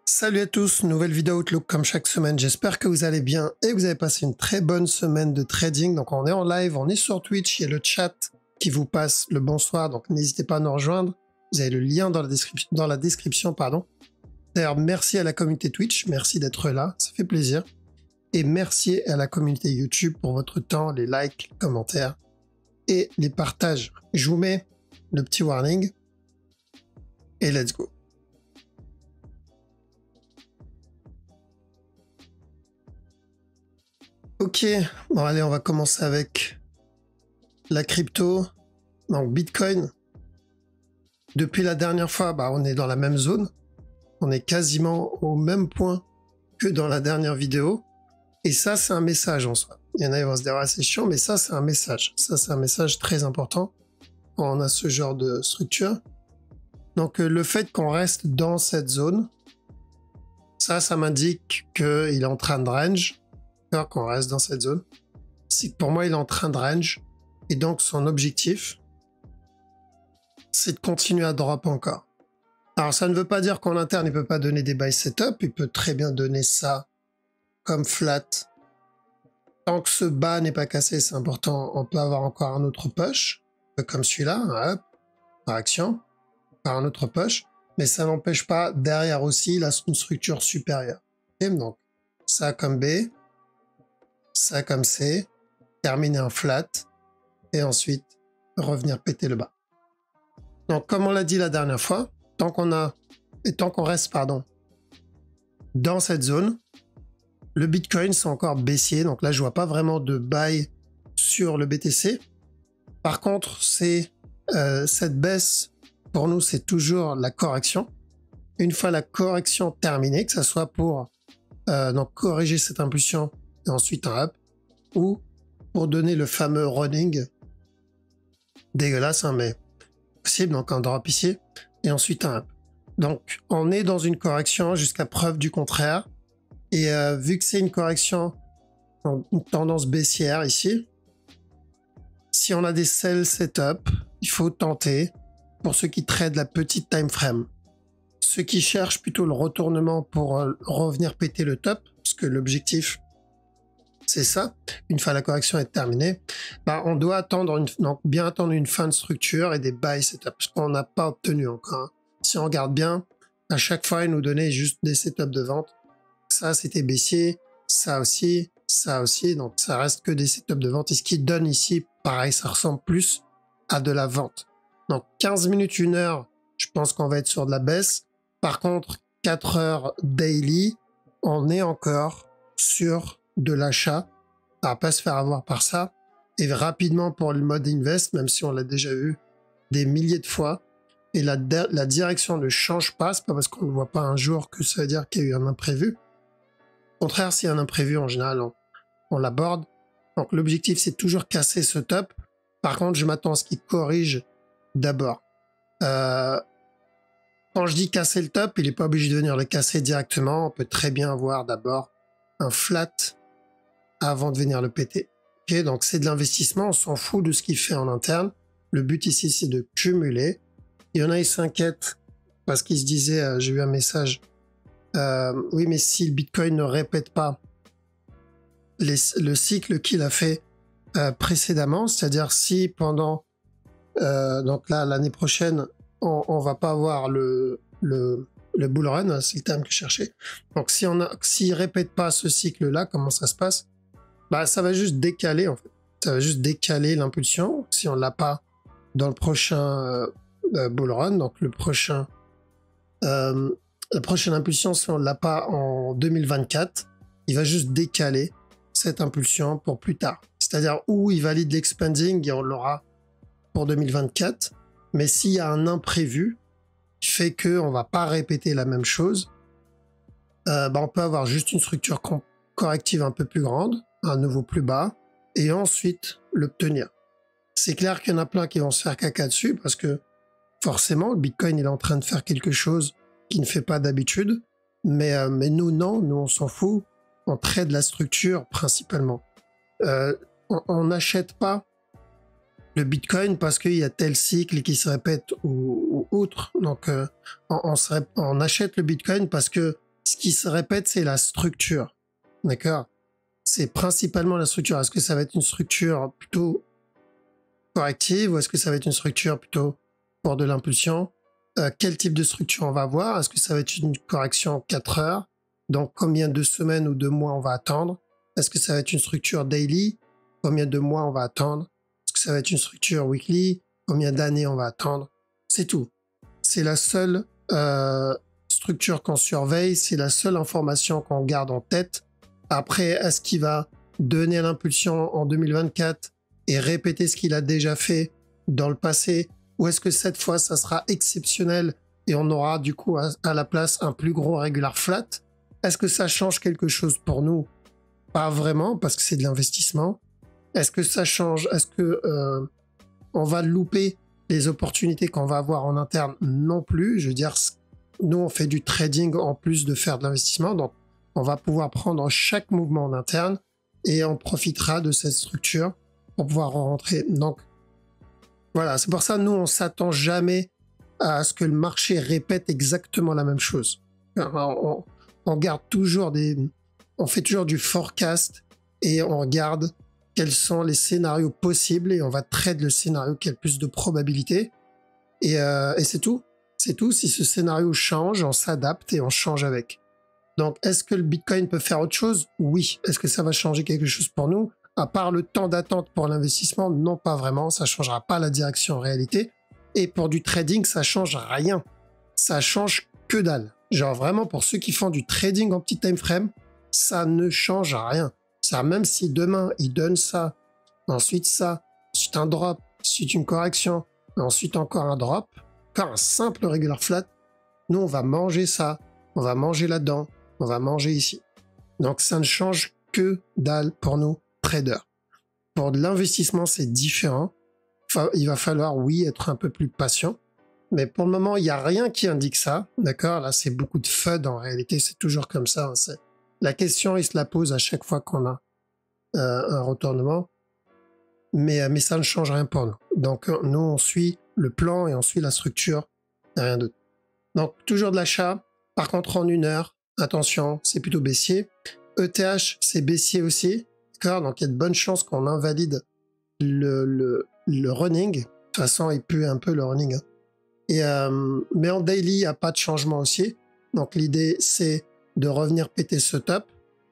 Salut à tous, nouvelle vidéo Outlook comme chaque semaine. J'espère que vous allez bien et que vous avez passé une très bonne semaine de trading. Donc on est en live, on est sur Twitch, il y a le chat qui vous passe le bonsoir, donc n'hésitez pas à nous rejoindre. Vous avez le lien dans la description, pardon. D'ailleurs, merci à la communauté Twitch, merci d'être là, ça fait plaisir. Et merci à la communauté YouTube pour votre temps, les likes, les commentaires et les partages. Je vous mets le petit warning et let's go. Ok, bon allez, on va commencer avec la crypto, donc Bitcoin. Depuis la dernière fois, on est dans la même zone. On est quasiment au même point que dans la dernière vidéo. Et ça, c'est un message en soi. Il y en a qui vont se dire, ah, c'est chiant, mais ça, c'est un message. Ça, c'est un message très important quand on a ce genre de structure. Donc, le fait qu'on reste dans cette zone, ça m'indique qu'il est en train de range. Qu'on reste dans cette zone. C'est pour moi, il est en train de range. Et donc, son objectif, c'est de continuer à drop encore. Alors, ça ne veut pas dire qu'en interne, il ne peut pas donner des buy setup. Il peut très bien donner ça comme flat. Tant que ce bas n'est pas cassé, c'est important. On peut avoir encore un autre push, comme celui-là, un up, par action, par un autre push. Mais ça n'empêche pas, derrière aussi, une structure supérieure. Et donc, ça comme B, ça comme C, terminer en flat, et ensuite revenir péter le bas. Donc, comme on l'a dit la dernière fois, tant qu'on reste, dans cette zone, le Bitcoin, c'est encore baissier. Donc là, je vois pas vraiment de buy sur le BTC. Par contre, cette baisse, pour nous, c'est toujours la correction. Une fois la correction terminée, que ce soit pour donc corriger cette impulsion et ensuite un up, ou pour donner le fameux running dégueulasse, hein, mais possible, donc un drop ici, et ensuite un up. Donc, on est dans une correction jusqu'à preuve du contraire. Et vu que c'est une correction, une tendance baissière ici, si on a des sell setup, il faut tenter pour ceux qui tradent la petite time frame. Ceux qui cherchent plutôt le retournement pour revenir péter le top, parce que l'objectif, c'est ça. Une fois la correction est terminée, on doit attendre bien attendre une fin de structure et des buy setup, ce qu'on n'a pas obtenu encore. Hein. Si on regarde bien, à chaque fois, il nous donnait juste des setups de vente. Ça, c'était baissier, ça aussi, donc ça reste que des setups de vente. Et ce qui donne ici, pareil, ça ressemble plus à de la vente. Donc 15 minutes, 1 heure, je pense qu'on va être sur de la baisse. Par contre, 4 heures daily, on est encore sur de l'achat. On va pas se faire avoir par ça. Et rapidement pour le mode invest, même si on l'a déjà vu des milliers de fois, et la direction ne change pas, c'est pas parce qu'on ne voit pas un jour que ça veut dire qu'il y a eu un imprévu. Au contraire, s'il y a un imprévu, en général, on l'aborde. Donc l'objectif, c'est toujours casser ce top. Par contre, je m'attends à ce qu'il corrige d'abord. Quand je dis casser le top, il n'est pas obligé de venir le casser directement. On peut très bien avoir d'abord un flat avant de venir le péter. Okay, donc c'est de l'investissement, on s'en fout de ce qu'il fait en interne. Le but ici, c'est de cumuler. Il y en a, ils s'inquiètent parce qu'ils se disaient, j'ai eu un message, oui, mais si le Bitcoin ne répète pas le cycle qu'il a fait précédemment, c'est-à-dire si pendant donc là l'année prochaine on va pas avoir le bull run, c'est le terme que je cherchais. Donc s'il répète pas ce cycle-là, comment ça se passe? Ça va juste décaler en fait. Ça va juste décaler l'impulsion si on l'a pas dans le prochain bull run, donc la prochaine impulsion, si on ne l'a pas en 2024, il va juste décaler cette impulsion pour plus tard. C'est-à-dire où il valide l'expanding et on l'aura pour 2024. Mais s'il y a un imprévu qui fait qu'on ne va pas répéter la même chose, on peut avoir juste une structure corrective un peu plus grande, un nouveau plus bas, et ensuite l'obtenir. C'est clair qu'il y en a plein qui vont se faire caca dessus parce que forcément, le Bitcoin il est en train de faire quelque chose qui ne fait pas d'habitude, mais nous non, nous on s'en fout, on trade la structure principalement. On n'achète pas le Bitcoin parce qu'il y a tel cycle qui se répète ou autre, donc on achète le Bitcoin parce que Ce qui se répète, c'est la structure. D'accord? C'est principalement la structure. Est-ce que ça va être une structure plutôt corrective ou est-ce que ça va être une structure plutôt pour de l'impulsion? Quel type de structure on va avoir? Est-ce que ça va être une correction en 4 heures? Donc, combien de semaines ou de mois on va attendre? Est-ce que ça va être une structure daily? Combien de mois on va attendre? Est-ce que ça va être une structure weekly? Combien d'années on va attendre? C'est tout. C'est la seule structure qu'on surveille, c'est la seule information qu'on garde en tête. Après, est-ce qu'il va donner l'impulsion en 2024 et répéter ce qu'il a déjà fait dans le passé? Ou est-ce que cette fois, ça sera exceptionnel et on aura du coup à la place un plus gros regular flat? Est-ce que ça change quelque chose pour nous? Pas vraiment, parce que c'est de l'investissement. Est-ce que ça change? Est-ce que on va louper les opportunités qu'on va avoir en interne? Non plus. Je veux dire, nous, on fait du trading en plus de faire de l'investissement. Donc, on va pouvoir prendre chaque mouvement en interne et on profitera de cette structure pour pouvoir en rentrer. Donc, voilà, c'est pour ça, nous, on s'attend jamais à ce que le marché répète exactement la même chose. On garde toujours on fait toujours du forecast et on regarde quels sont les scénarios possibles et on va trade le scénario qui a le plus de probabilité. Et c'est tout. C'est tout. Si ce scénario change, on s'adapte et on change avec. Donc, est-ce que le Bitcoin peut faire autre chose? Oui. Est-ce que ça va changer quelque chose pour nous? À part le temps d'attente pour l'investissement, non, pas vraiment. Ça changera pas la direction en réalité. Et pour du trading, ça change rien. Ça change que dalle. Genre vraiment, pour ceux qui font du trading en petit time frame, ça ne change rien. Ça, même si demain, ils donnent ça, ensuite un drop, ensuite une correction, ensuite encore un drop, encore un simple regular flat, nous, on va manger ça, on va manger là-dedans, on va manger ici. Donc, ça ne change que dalle pour nous, traders. Pour de l'investissement, c'est différent. Enfin, il va falloir, oui, être un peu plus patient. Mais pour le moment, il n'y a rien qui indique ça. D'accord? Là, c'est beaucoup de FUD en réalité. C'est toujours comme ça. Hein. La question, il se la pose à chaque fois qu'on a un retournement. Mais ça ne change rien pour nous. Donc, nous, on suit le plan et on suit la structure. Rien d'autre. Donc, toujours de l'achat. Par contre, en 1 heure, attention, c'est plutôt baissier. ETH, c'est baissier aussi. D'accord? Donc, il y a de bonnes chances qu'on invalide le running. De toute façon, il pue un peu le running. Hein. Mais en daily, il n'y a pas de changement aussi. Donc, l'idée, c'est de revenir péter ce top.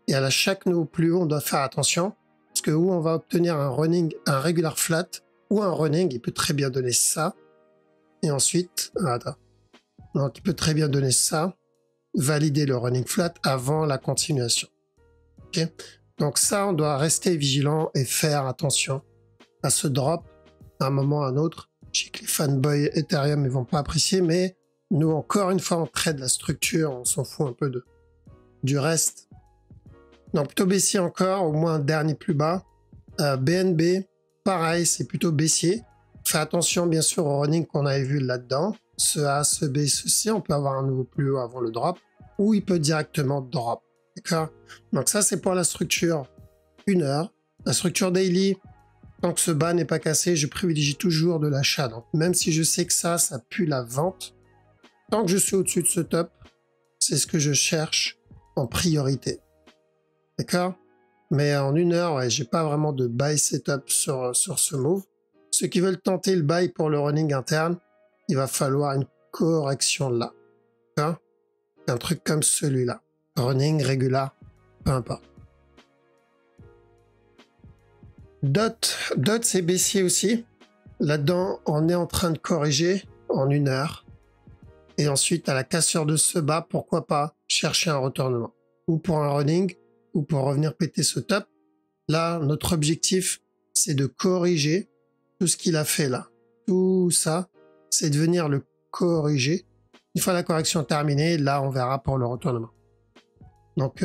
Et à chaque nouveau plus haut, on doit faire attention. Parce que où on va obtenir un running, un regular flat ou un running, il peut très bien donner ça. Et ensuite, attends. Donc, il peut très bien donner ça. Valider le running flat avant la continuation. Okay? Donc ça, on doit rester vigilant et faire attention à ce drop à un moment ou à un autre. Je sais que les fanboys Ethereum ne vont pas apprécier, mais nous, encore une fois, on trade la structure, on s'en fout un peu du reste. Donc plutôt baissier encore, au moins un dernier plus bas. BNB, pareil, c'est plutôt baissier. Fais attention bien sûr au running qu'on avait vu là-dedans. Ce A, ce B, ce C, on peut avoir un nouveau plus haut avant le drop, ou il peut directement drop. D'accord? Donc ça, c'est pour la structure 1 heure. La structure daily, tant que ce bas n'est pas cassé, je privilégie toujours de l'achat. Donc même si je sais que ça pue la vente, tant que je suis au-dessus de ce top, c'est ce que je cherche en priorité. D'accord? Mais en 1 heure, ouais, j'ai pas vraiment de buy setup sur ce move. Ceux qui veulent tenter le buy pour le running interne, il va falloir une correction là. D'accord? Un truc comme celui-là. Running, regular, peu importe. DOT, c'est baissier aussi. Là-dedans, on est en train de corriger en 1 heure. Et ensuite, à la cassure de ce bas, pourquoi pas chercher un retournement. Ou pour un running, ou pour revenir péter ce top. Là, notre objectif, c'est de corriger tout ce qu'il a fait là. Tout ça, c'est de venir le corriger. Une fois la correction terminée, là, on verra pour le retournement. Donc,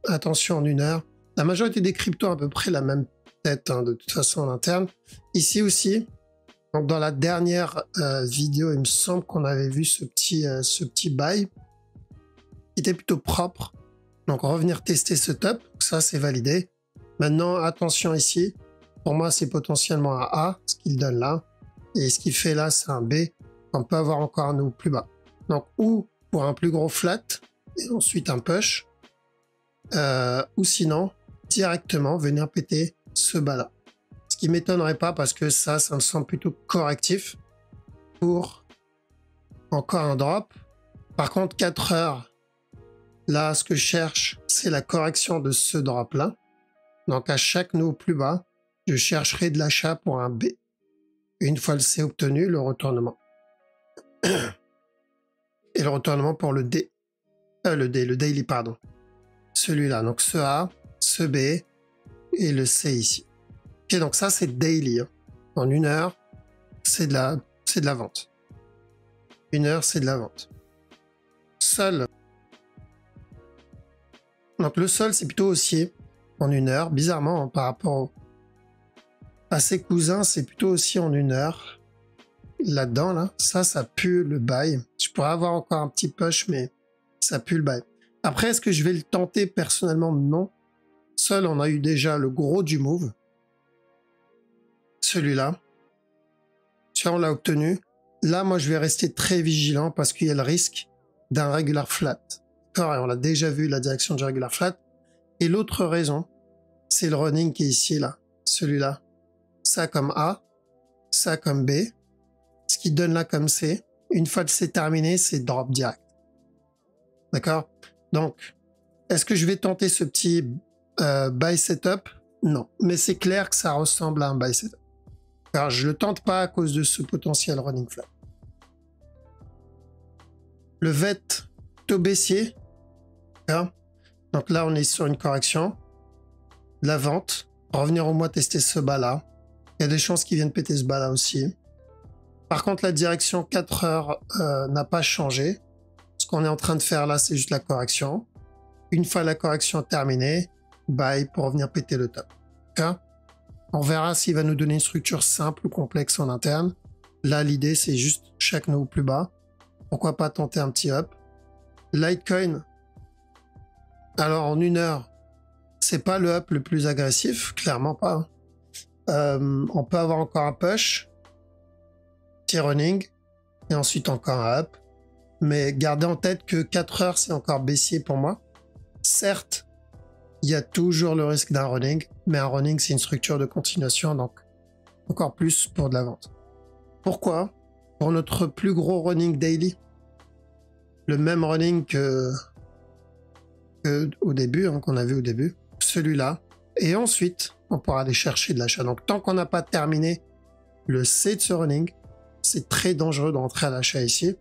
attention en 1 heure. La majorité des cryptos ont à peu près la même tête, hein, de toute façon, en interne. Ici aussi, donc dans la dernière vidéo, il me semble qu'on avait vu ce petit buy qui était plutôt propre. Donc, revenir tester ce top. Ça, c'est validé. Maintenant, attention ici. Pour moi, c'est potentiellement un A, ce qu'il donne là. Et ce qu'il fait là, c'est un B. On peut avoir encore un nouveau plus bas. Donc, ou pour un plus gros flat, et ensuite un push. Ou sinon, directement venir péter ce bas-là. Ce qui m'étonnerait pas parce que ça me semble plutôt correctif pour encore un drop. Par contre, 4 heures, là, ce que je cherche, c'est la correction de ce drop-là. Donc, à chaque nœud plus bas, je chercherai de l'achat pour un B. Une fois le C obtenu, le retournement. Et le retournement pour le D. Le daily, pardon. Celui-là. Donc, ce A, ce B et le C ici. Ok, donc ça, c'est daily. Hein. En 1 heure, c'est de la vente. 1 heure, c'est de la vente. Sol. Donc, le sol, c'est plutôt haussier en 1 heure. Bizarrement, hein, par rapport à ses cousins, c'est plutôt haussier en 1 heure. Là-dedans, là, ça pue le buy. Je pourrais avoir encore un petit push, mais ça pue le buy. Après, est-ce que je vais le tenter personnellement? Non. Seul, on a eu déjà le gros du move. Celui-là. Ça, on l'a obtenu. Là, moi, je vais rester très vigilant parce qu'il y a le risque d'un regular flat. D'accord, et on l'a déjà vu, la direction du regular flat. Et l'autre raison, c'est le running qui est ici, là. Celui-là. Ça comme A, ça comme B. Ce qui donne là comme C. Une fois que c'est terminé, c'est drop direct. D'accord? Donc, est-ce que je vais tenter ce petit buy setup? Non. Mais c'est clair que ça ressemble à un buy setup. Alors, je ne le tente pas à cause de ce potentiel running flat. Le VET taux baissier. Donc là, on est sur une correction. La vente. Revenir au mois tester ce bas-là. Il y a des chances qu'ils viennent péter ce bas-là aussi. Par contre, la direction 4 heures n'a pas changé. Ce qu'on est en train de faire là, c'est juste la correction. Une fois la correction terminée, buy pour revenir péter le top. Okay? On verra s'il va nous donner une structure simple ou complexe en interne. Là, l'idée, c'est juste chaque nœud plus bas. Pourquoi pas tenter un petit up. Litecoin. Alors, en 1 heure, c'est pas le up le plus agressif, clairement pas. On peut avoir encore un push, petit running, et ensuite encore un up. Mais gardez en tête que 4 heures, c'est encore baissier pour moi. Certes, il y a toujours le risque d'un running, mais un running, c'est une structure de continuation, donc encore plus pour de la vente. Pourquoi? Pour notre plus gros running daily, le même running que au début, hein, qu'on a vu au début, celui-là, et ensuite, on pourra aller chercher de l'achat. Donc, tant qu'on n'a pas terminé le C de ce running, c'est très dangereux d'entrer à l'achat ici.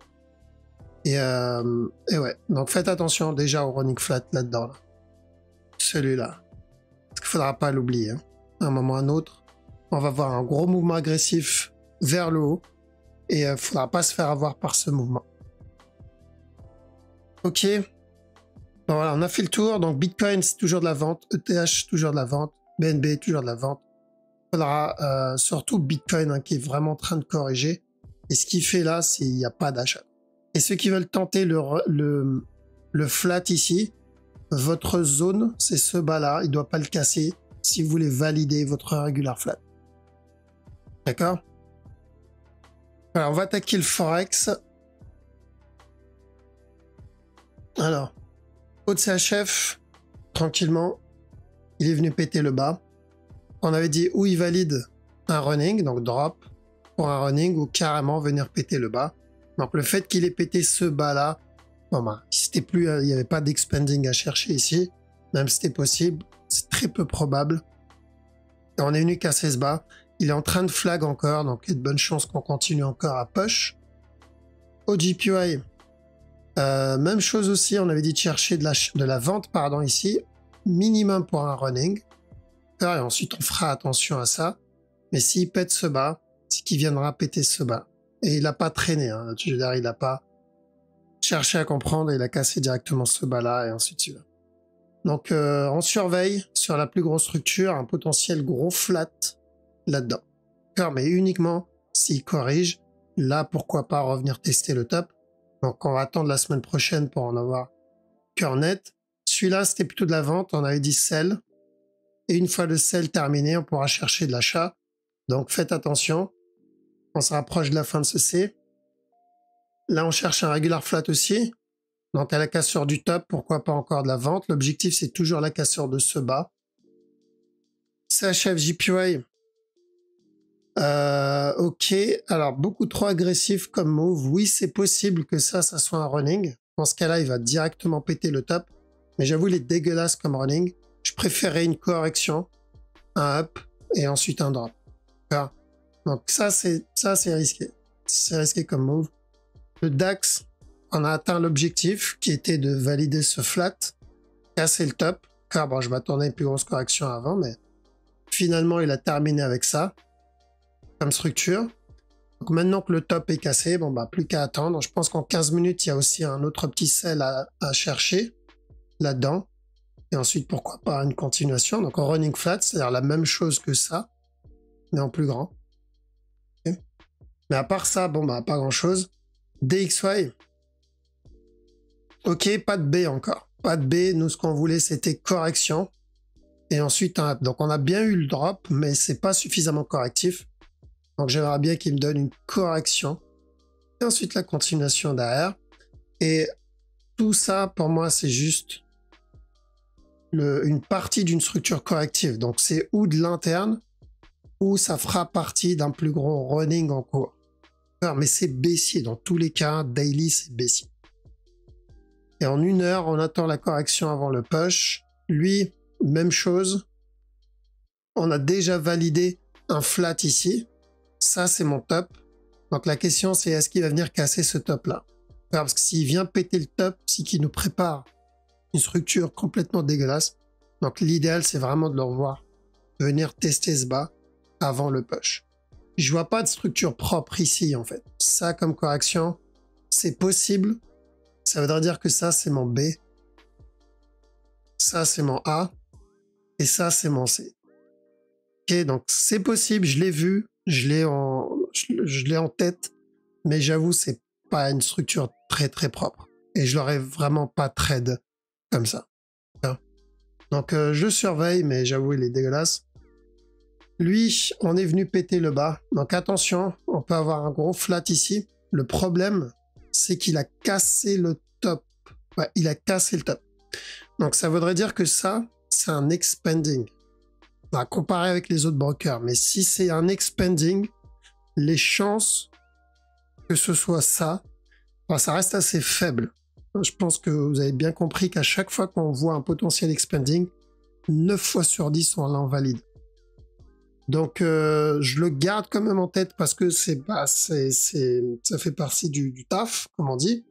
Et ouais, donc faites attention déjà au running flat là-dedans. Là. Celui-là. Parce qu'il ne faudra pas l'oublier. Hein. À un moment ou à un autre, on va voir un gros mouvement agressif vers le haut. Et il ne faudra pas se faire avoir par ce mouvement. Ok. Bon, voilà, on a fait le tour. Donc Bitcoin, c'est toujours de la vente. ETH, toujours de la vente. BNB, toujours de la vente. Il faudra surtout Bitcoin hein, qui est vraiment en train de corriger. Et ce qu'il fait là, c'est qu'il n'y a pas d'achat. Et ceux qui veulent tenter le flat ici, votre zone, c'est ce bas-là. Il ne doit pas le casser si vous voulez valider votre regular flat. D'accord? Alors, on va attaquer le Forex. Alors, OCHF, tranquillement, il est venu péter le bas. On avait dit où il valide un running, donc drop pour un running, ou carrément venir péter le bas. Donc le fait qu'il ait pété ce bas-là, bon ben, il n'y avait pas d'expanding à chercher ici, même si c'était possible, c'est très peu probable. Et on est venu casser ce bas. Il est en train de flag encore, donc il y a de bonnes chances qu'on continue encore à push. Au GPY, même chose aussi, on avait dit de chercher de la vente pardon, ici, minimum pour un running. Et ensuite on fera attention à ça. Mais s'il pète ce bas, c'est qu'il viendra péter ce bas. Et il n'a pas traîné, hein. Je veux dire, il n'a pas cherché à comprendre, il a cassé directement ce bas-là et ainsi de suite. Donc on surveille sur la plus grosse structure un potentiel gros flat là-dedans. Mais uniquement s'il corrige, là pourquoi pas revenir tester le top. Donc on va attendre la semaine prochaine pour en avoir cœur net. Celui-là c'était plutôt de la vente, on avait dit sell. Et une fois le sell terminé, on pourra chercher de l'achat. Donc faites attention. On se rapproche de la fin de ce C. Là, on cherche un regular flat aussi. Donc à la cassure du top, pourquoi pas encore de la vente? L'objectif, c'est toujours la cassure de ce bas. CHF JPY. Ok, alors beaucoup trop agressif comme move. Oui, c'est possible que ça soit un running. Dans ce cas-là, il va directement péter le top. Mais j'avoue, il est dégueulasse comme running. Je préférais une correction, un up et ensuite un drop. Voilà. Donc ça, c'est risqué. C'est risqué comme move. Le DAX, on a atteint l'objectif qui était de valider ce flat, casser le top. Car bon, je m'attendais à une plus grosse correction avant, mais finalement, il a terminé avec ça comme structure. Donc maintenant que le top est cassé, bon bah plus qu'à attendre. Je pense qu'en 15 minutes, il y a aussi un autre petit sell à chercher là-dedans. Et ensuite, pourquoi pas une continuation. Donc en running flat, c'est-à-dire la même chose que ça, mais en plus grand. Okay. Mais à part ça, bon bah pas grand-chose. DXY. Ok, pas de B encore. Pas de B. Nous, ce qu'on voulait, c'était correction. Et ensuite un up. Donc on a bien eu le drop, mais c'est pas suffisamment correctif. Donc j'aimerais bien qu'il me donne une correction. Et ensuite la continuation derrière. Et tout ça, pour moi, c'est juste une partie d'une structure corrective. Donc c'est ou de l'interne, ou ça fera partie d'un plus gros running en cours. Mais c'est baissier. Dans tous les cas, daily, c'est baissier. Et en 1 heure, on attend la correction avant le push. Lui, même chose. On a déjà validé un flat ici. Ça, c'est mon top. Donc la question, c'est est-ce qu'il va venir casser ce top-là? Parce que s'il vient péter le top, c'est qu'il nous prépare une structure complètement dégueulasse. Donc l'idéal, c'est vraiment de le revoir venir tester ce bas avant le push. Je vois pas de structure propre ici, en fait. Ça, comme correction, c'est possible. Ça voudrait dire que ça, c'est mon B. Ça, c'est mon A. Et ça, c'est mon C. Ok, donc c'est possible, je l'ai vu. Je l'ai en tête, mais j'avoue, c'est pas une structure très très propre. Et je l'aurais vraiment pas trade comme ça. Donc je le surveille, mais j'avoue, il est dégueulasse. Lui, on est venu péter le bas. Donc attention, on peut avoir un gros flat ici. Le problème, c'est qu'il a cassé le top. Ouais, il a cassé le top. Donc ça voudrait dire que ça, c'est un expanding. À comparer avec les autres brokers. Mais si c'est un expanding, les chances que ce soit ça, ben, ça reste assez faible. Je pense que vous avez bien compris qu'à chaque fois qu'on voit un potentiel expanding, 9 fois sur 10 on l'invalide. Donc je le garde quand même en tête parce que ça fait partie du taf, comme on dit.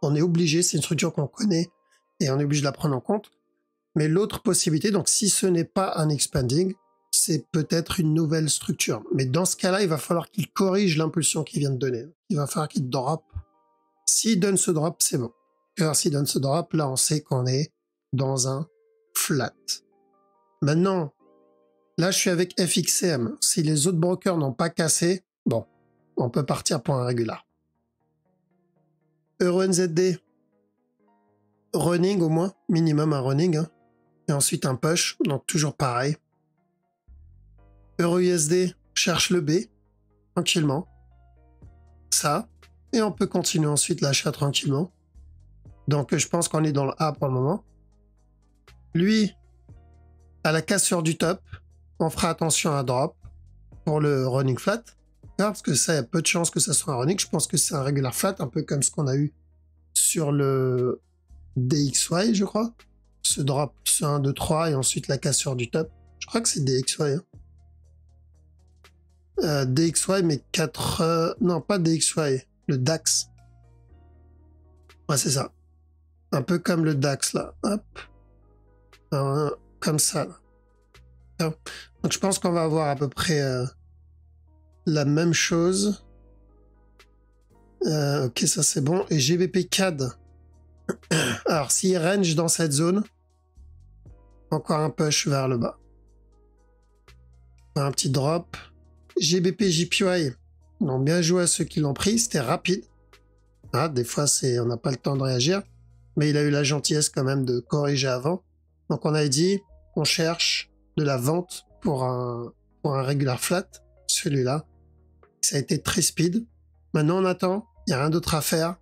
On est obligé, c'est une structure qu'on connaît et on est obligé de la prendre en compte. Mais l'autre possibilité, donc si ce n'est pas un expanding, c'est peut-être une nouvelle structure. Mais dans ce cas-là, il va falloir qu'il corrige l'impulsion qu'il vient de donner. Il va falloir qu'il drop. S'il donne ce drop, c'est bon. Alors s'il donne ce drop, là, on sait qu'on est dans un flat. Maintenant, là, je suis avec FXCM. Si les autres brokers n'ont pas cassé, bon, on peut partir pour un régular. EURNZD, running au moins, minimum un running, hein. Et ensuite un push, donc toujours pareil. EURUSD, cherche le B, tranquillement. Ça, et on peut continuer ensuite l'achat tranquillement. Donc je pense qu'on est dans le A pour le moment. Lui, à la cassure du top, on fera attention à un drop pour le running flat. Parce que ça, il y a peu de chances que ça soit un running. Je pense que c'est un regular flat, un peu comme ce qu'on a eu sur le DXY, je crois. Ce drop sur 1, 2, 3 et ensuite la cassure du top. Je crois que c'est DXY. Hein. DXY, mais 4... non, pas DXY. Le DAX. Ouais, c'est ça. Un peu comme le DAX, là. Hop. Comme ça, là. Donc, je pense qu'on va avoir à peu près la même chose. Ok, ça, c'est bon. Et GBP CAD. Alors, s'il range dans cette zone, encore un push vers le bas. Un petit drop. GBP JPY. Donc, bien joué à ceux qui l'ont pris. C'était rapide. Ah, des fois, on n'a pas le temps de réagir. Mais il a eu la gentillesse quand même de corriger avant. Donc, on a dit, on cherche de la vente pour un regular flat. Celui-là. Ça a été très speed. Maintenant, on attend. Il n'y a rien d'autre à faire.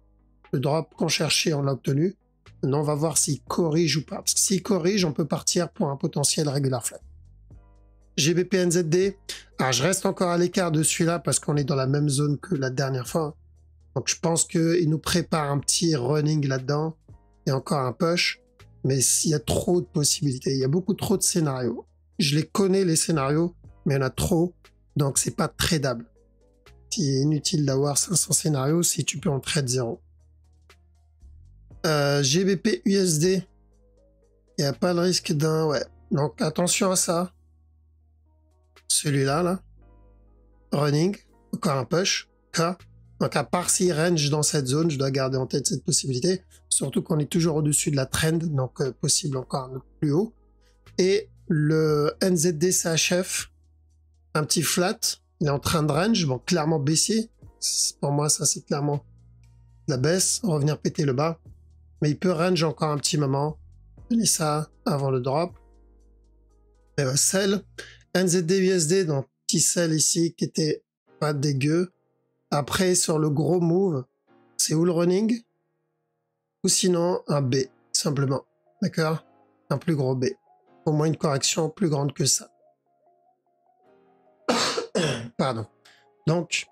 Le drop qu'on cherchait, on l'a obtenu. Maintenant, on va voir s'il corrige ou pas. Parce que s'il corrige, on peut partir pour un potentiel regular flat. GBP NZD. Alors, je reste encore à l'écart de celui-là parce qu'on est dans la même zone que la dernière fois. Donc, je pense qu'il nous prépare un petit running là-dedans et encore un push. Mais il y a trop de possibilités. Il y a beaucoup trop de scénarios. Je les connais, les scénarios, mais il y en a trop. Donc, c'est pas tradable. C'est inutile d'avoir 500 scénarios si tu peux en trade 0. GBP USD. Il n'y a pas le risque d'un... Ouais. Donc, attention à ça. Celui-là, là. Running. Encore un push. K. Donc, à part s'il range dans cette zone, je dois garder en tête cette possibilité. Surtout qu'on est toujours au-dessus de la trend. Donc, possible encore un peu plus haut. Et le NZD CHF. Un petit flat. Il est en train de range. Bon, clairement baissier. Pour moi, ça, c'est clairement la baisse. Revenir péter le bas. Mais il peut range encore un petit moment. Prenez ça avant le drop. Et sell. NZD USD, donc petit sell ici qui était pas dégueu. Après, sur le gros move, c'est ou le running, ou sinon un B, simplement. D'accord? Un plus gros B. Au moins une correction plus grande que ça. Pardon. Donc,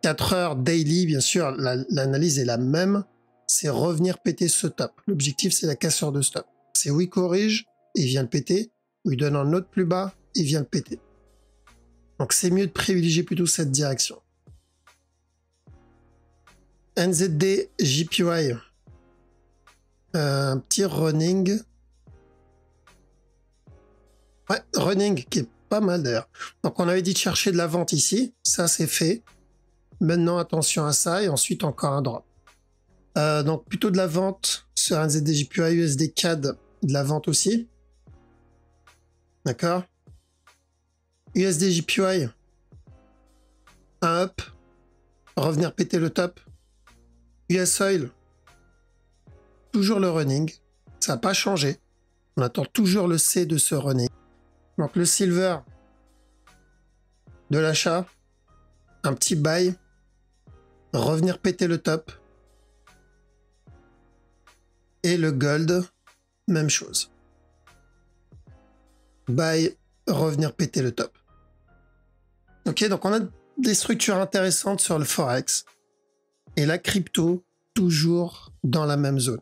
4 heures daily, bien sûr, l'analyse est la même. C'est revenir péter ce top. L'objectif, c'est la cassure de stop. C'est où il corrige, il vient le péter, ou il donne un autre plus bas, il vient le péter. Donc c'est mieux de privilégier plutôt cette direction. NZD JPY. Un petit running. Ouais, running qui est pas mal d'ailleurs. Donc on avait dit de chercher de la vente ici. Ça c'est fait. Maintenant attention à ça et ensuite encore un drop. Donc plutôt de la vente sur NZD JPY, USD CAD, de la vente aussi. D'accord? USD JPY, un up, revenir péter le top. US Oil, toujours le running, ça n'a pas changé. On attend toujours le C de ce running. Donc le silver, de l'achat, un petit buy, revenir péter le top. Et le gold, même chose. Buy, revenir péter le top. Ok, donc on a des structures intéressantes sur le Forex. Et la crypto, toujours dans la même zone.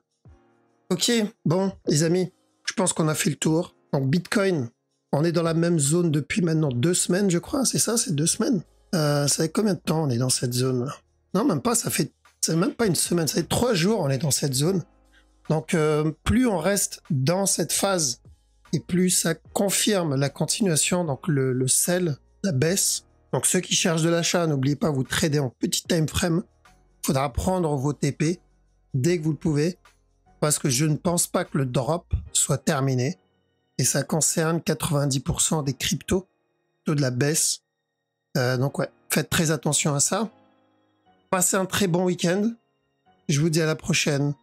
Ok, bon, les amis, je pense qu'on a fait le tour. Donc Bitcoin, on est dans la même zone depuis maintenant 2 semaines, je crois. C'est ça, c'est 2 semaines. Ça fait combien de temps on est dans cette zone-là? Non, même pas, ça fait même pas une semaine. Ça fait 3 jours on est dans cette zone. Donc, plus on reste dans cette phase et plus ça confirme la continuation, donc le sell, la baisse. Donc, ceux qui cherchent de l'achat, n'oubliez pas, vous tradez en petit time frame. Il faudra prendre vos TP dès que vous le pouvez parce que je ne pense pas que le drop soit terminé et ça concerne 90% des cryptos, plutôt de la baisse. Donc, ouais, faites très attention à ça. Passez un très bon week-end. Je vous dis à la prochaine.